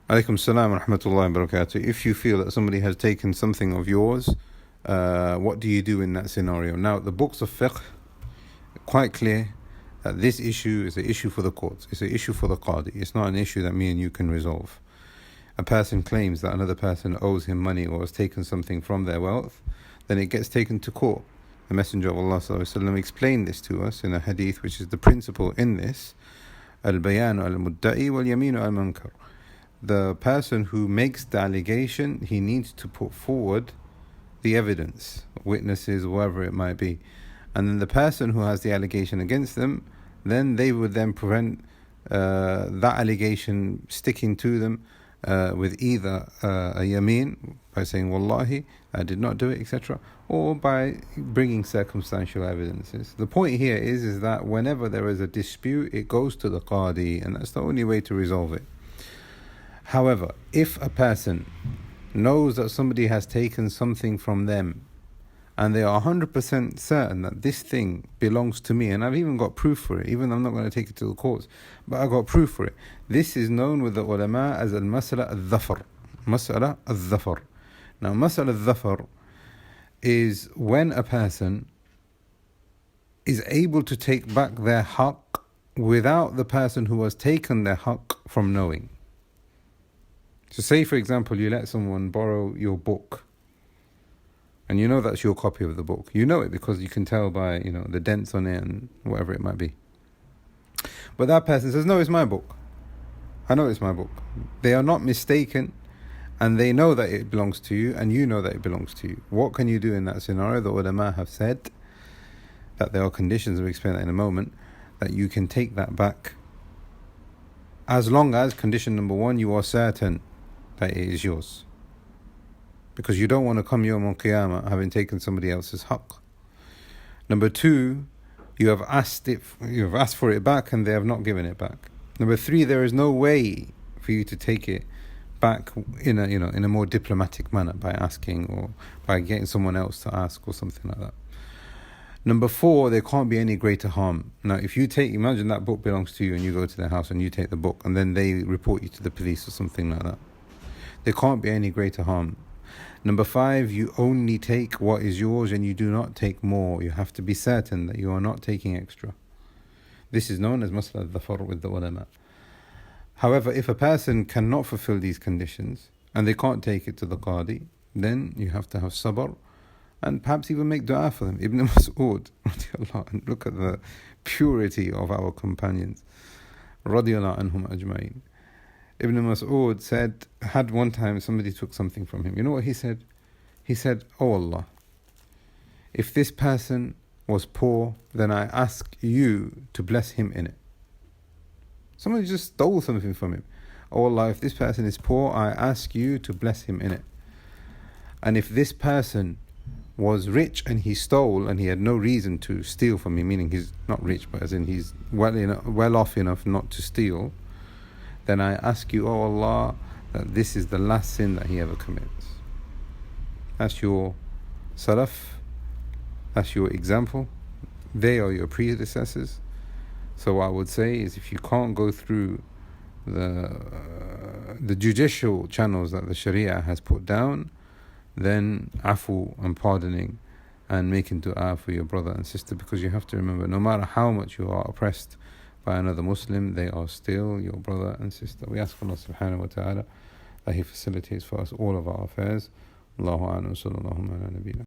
Alaikum salam wa rahmatullahi wa barakatuh. If you feel that somebody has taken something of yours, what do you do in that scenario? Now, the books of fiqh are quite clear that this issue is an issue for the courts. It's an issue for the qadi. It's not an issue that me and you can resolve. A person claims that another person owes him money or has taken something from their wealth, then it gets taken to court. The Messenger of Allah ﷺ explained this to us in a hadith, which is the principle in this: al-bayanu al-mudda'i wal-yaminu al-munkar. The person who makes the allegation, he needs to put forward the evidence, witnesses, whatever it might be. And then the person who has the allegation against them, then they would then prevent that allegation sticking to them with either a yameen, by saying wallahi, I did not do it, etc., or by bringing circumstantial evidences. The point here is that whenever there is a dispute, it goes to the qadi, and that's the only way to resolve it. However, if a person knows that somebody has taken something from them and they are 100% certain that this thing belongs to me, and I've even got proof for it, even though I'm not going to take it to the courts, but I've got proof for it. This is known with the ulama as al-mas'ala al-dhafar. Mas'ala al-dhafar. Now, mas'ala al-dhafar is when a person is able to take back their haqq without the person who has taken their haqq from knowing. So say, for example, you let someone borrow your book, and you know that's your copy of the book. You know it because you can tell by, the dents on it and whatever it might be. But that person says, no, it's my book. I know it's my book. They are not mistaken, and they know that it belongs to you, and you know that it belongs to you. What can you do in that scenario? The ulama have said that there are conditions, we'll explain that in a moment, that you can take that back, as long as, condition number one, you are certain that it is yours. Because you don't want to come Yawm al-Qiyamah having taken somebody else's haqq. Number two, you have asked for it back and they have not given it back. Number three, there is no way for you to take it back in a more diplomatic manner, by asking or by getting someone else to ask or something like that. Number four, there can't be any greater harm. Now, if you imagine that book belongs to you and you go to their house and you take the book and then they report you to the police or something like that. There can't be any greater harm. Number five, you only take what is yours and you do not take more. You have to be certain that you are not taking extra. This is known as mas'ala al-dhafar with the ulama. However, if a person cannot fulfill these conditions and they can't take it to the qadi, then you have to have sabr and perhaps even make dua for them. Ibn Mas'ud, and look at the purity of our companions, radiyallahu anhum ajma'in. Ibn Mas'ud had one time somebody took something from him. You know what he said? He said, "Oh Allah, if this person was poor, then I ask you to bless him in it." Somebody just stole something from him. "Oh Allah, if this person is poor, I ask you to bless him in it. And if this person was rich and he stole and he had no reason to steal from me," meaning he's not rich, but as in he's well off enough not to steal, "then I ask you, oh Allah, that this is the last sin that he ever commits." That's your salaf. That's your example. They are your predecessors. So what I would say is, if you can't go through the judicial channels that the Sharia has put down, then afu and pardoning and making dua for your brother and sister, because you have to remember, no matter how much you are oppressed by another Muslim, they are still your brother and sister. We ask Allah subhanahu wa ta'ala that He facilitates for us all of our affairs. Allahu a'lam, sallallahu ala nabiyina.